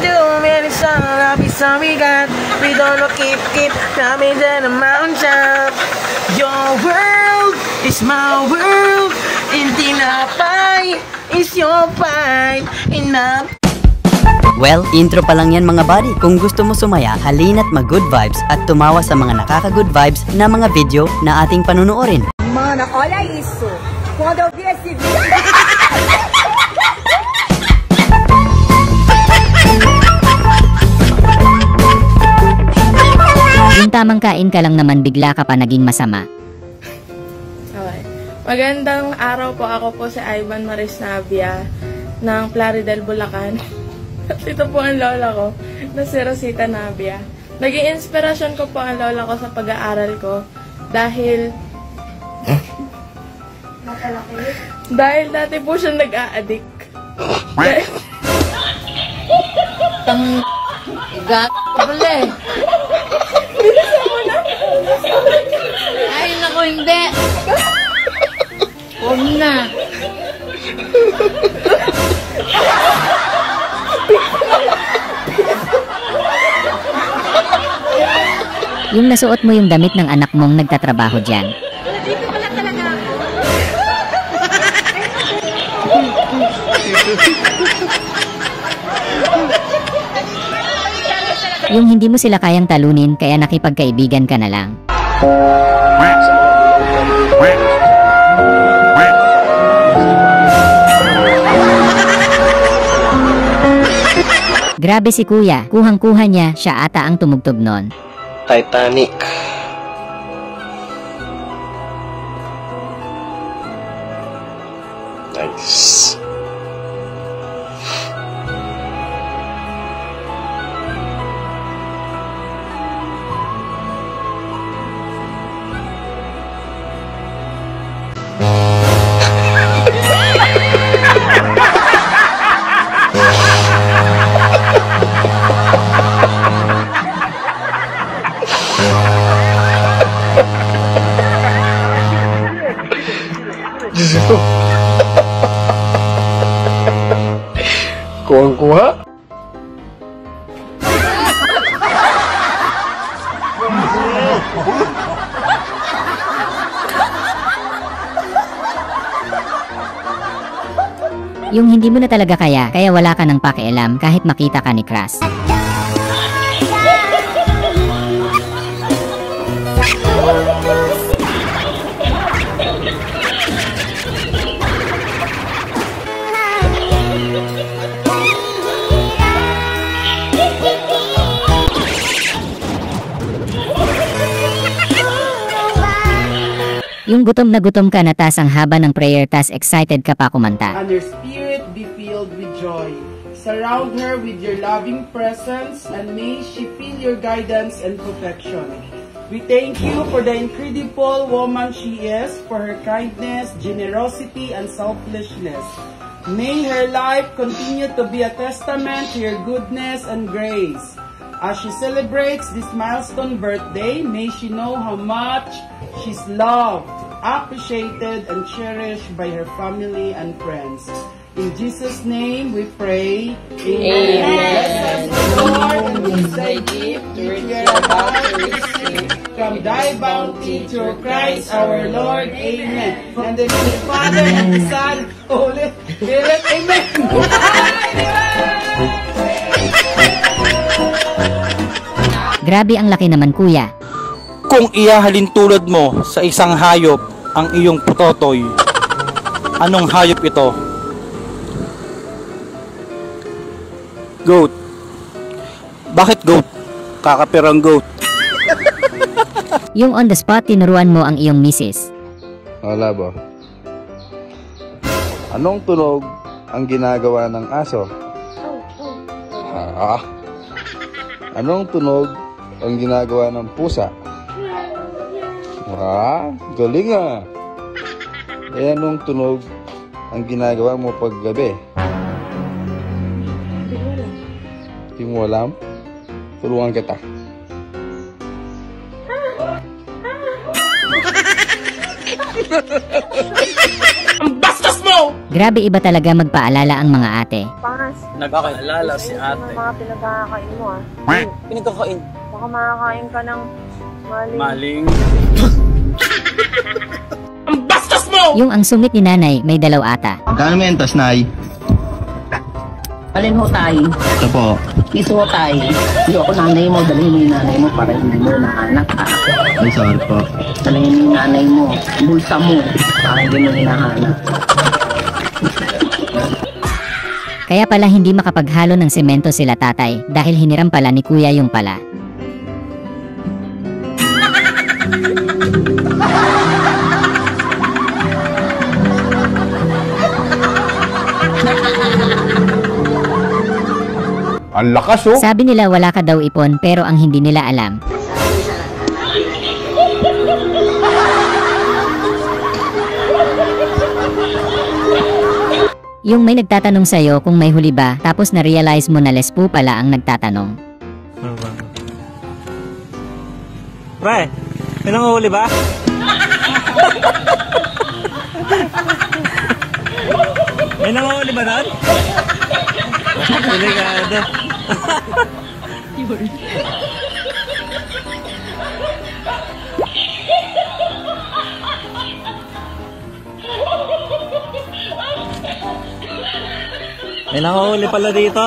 too many songs, I'll be sorry God. We don't keep coming down the mountain. Your world is my world, and tinapay is your pie. Enough. Well, intro pa lang yan mga buddy. Kung gusto mo sumaya, halina't mag-good vibes at tumawa sa mga nakaka-good vibes na mga video na ating panunuorin. Mana, olha isso! Quando eu vi esse vídeo... Yung tamang kain ka lang naman, bigla ka pa naging masama. Okay. Magandang araw po, ako po si Ivan Maris Navia ng Plaridel, Bulacan. At ito po ang lola ko, na si Rosita Navia. Naging inspirasyon ko po ang lola ko sa pag-aaral ko dahil dahil dati po siya nag-a-addict. Ay, naku, hindi. Huwag na. Yung nasuot mo yung damit ng anak mong nagtatrabaho dyan. Dito pala talaga ako. Yung hindi mo sila kayang talunin, kaya nakipagkaibigan ka na lang. Grabe si kuya, kuhang-kuha niya, siya ata ang tumugtog nun. Titanic. Nice. Kuha-kuha? Yung hindi mo na talaga kaya wala ka ng pakialam kahit makita ka ni Crush. Yung gutom na gutom ka na tas ang haba ng prayer tas excited ka pa kumanta. And her spirit be filled with joy. Surround her with your loving presence and may she feel your guidance and protection. We thank you for the incredible woman she is, for her kindness, generosity, and selflessness. May her life continue to be a testament to your goodness and grace. As she celebrates this milestone birthday, may she know how much she's loved, appreciated, and cherished by her family and friends. In Jesus' name we pray. Amen. Bless us, Lord, and we say gift which we are about to receive from thy bounty through Christ our Lord. Amen. And the Father and the Son, Holy Spirit. Amen. Grabe ang laki naman kuya. Kung ihahalin tulad mo sa isang hayop ang iyong putotoy, anong hayop ito? Goat. Bakit goat? Kakapirang goat. Yung on the spot tinuruan mo ang iyong misis. Wala ba? Anong tunog ang ginagawa ng aso? Anong tunog ang ginagawa ng pusa? Galing ah! Eh anong tunog ang ginagawa mo paggabi? Hindi mo alam? Tulungan kita. Ang bastos mo! mo! Grabe, iba talaga magpaalala ang mga ate. Pangas. Nagpaalala si ate. Mga pinagkakain mo ah. Pinagkakain. Baka makakain ka ng maling. Maling. Ang bastos mo! Yung ang sungit ni nanay may dalaw ata. Kano mentas, Nay? Alin ho tayo? Ito po. Iso ho tayo. Hindi ako nanay mo, dalhin mo yung nanay mo para hindi mo nahanap ka. Ay, sorry po. Dalhin mo yung nanay mo, bulsa mo, para hindi mo hinahanap. Kaya pala hindi makapaghalo ng semento sila tatay dahil hiniram pala ni kuya yung pala. Ang lakas, oh. Sabi nila wala ka daw ipon pero ang hindi nila alam. Yung may nagtatanong sa'yo kung may huli ba tapos na-realize mo na lespo pala ang nagtatanong. Pre, may nanguhuli ba? May nanguhuli ba doon? Delikado. May nanguhuli pala dito.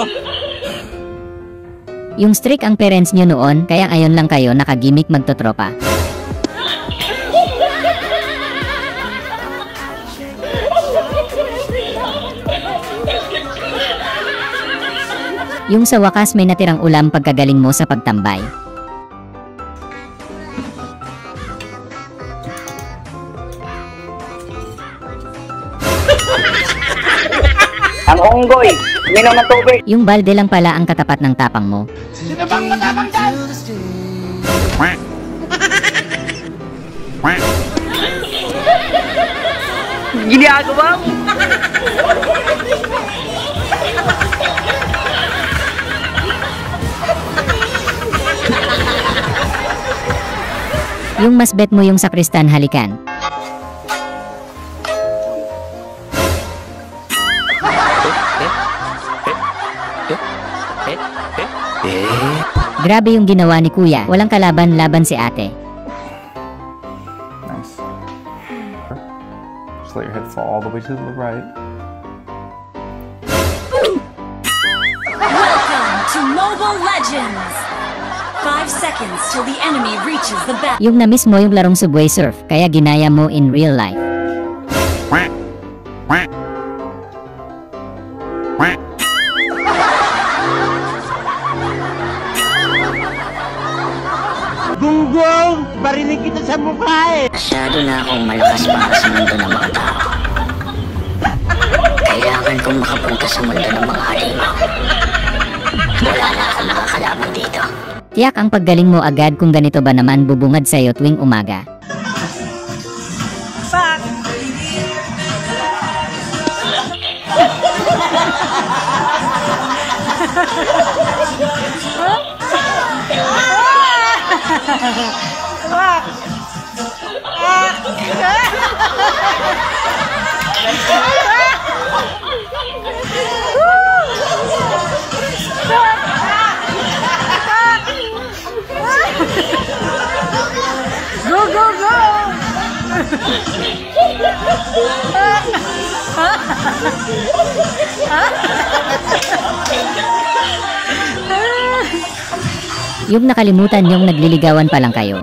Yung strict ang parents nyo noon kaya ngayon lang kayo nakagimik magtotropa. Yung sa wakas may natirang ulam pagkagaling mo sa pagtambay. Ang unggoy, minom ng tubig. Yung balde lang pala ang katapat ng tapang mo. Sino bang matapang dyan? Ginagawa mo. Yung mas bet mo yung sakristan halikan. Grabe yung ginawa ni kuya, walang kalaban-laban si ate. Nice. Just let your head fall all the way to the right. Welcome to Mobile Legends! 5 seconds till the enemy reaches the back. Yung na-miss mo yung larong Subway Surf, kaya ginaya mo in real life. Gunggong! Barinig kita sa mukha eh! Masyado na akong malakas para sa mundo ng mga tao. Kailangan kong makapunta sa mundo ng mga halimaw. Wala na akong makakalaban dito. Tiyak ang paggaling mo agad kung ganito ba naman bubungad sa'yo tuwing umaga. Go, go, go! Yung nakalimutan yung nagliligawan pa lang kayo.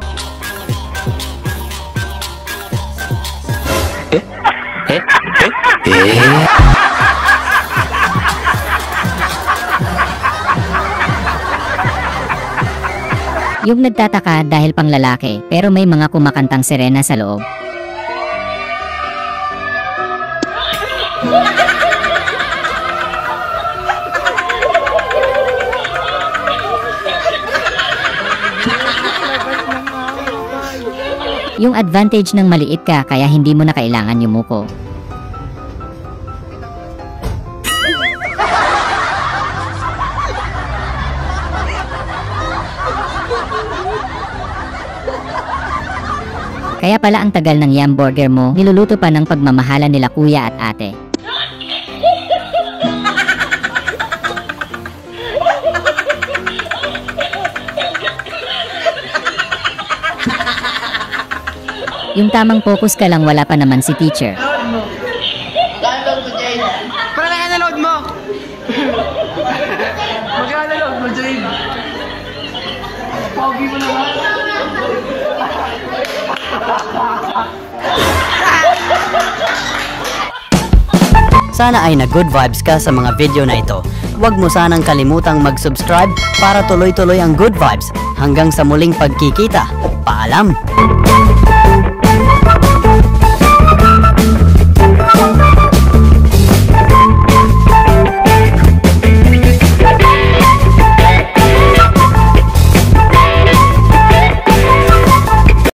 Yung nagtataka dahil pang lalaki pero may mga kumakantang sirena sa loob. Yung advantage ng maliit ka kaya hindi mo na kailangan yumuko. Kaya pala ang tagal ng yam burger mo, niluluto pa ng pagmamahala nila kuya at ate. Yung tamang focus ka lang, wala pa naman si teacher. Para na load mo. Magkano load mo, Jade? Pogi mo naman. Sana ay na-good vibes ka sa mga video na ito. Huwag mo sanang kalimutang mag-subscribe para tuloy-tuloy ang good vibes. Hanggang sa muling pagkikita. Paalam!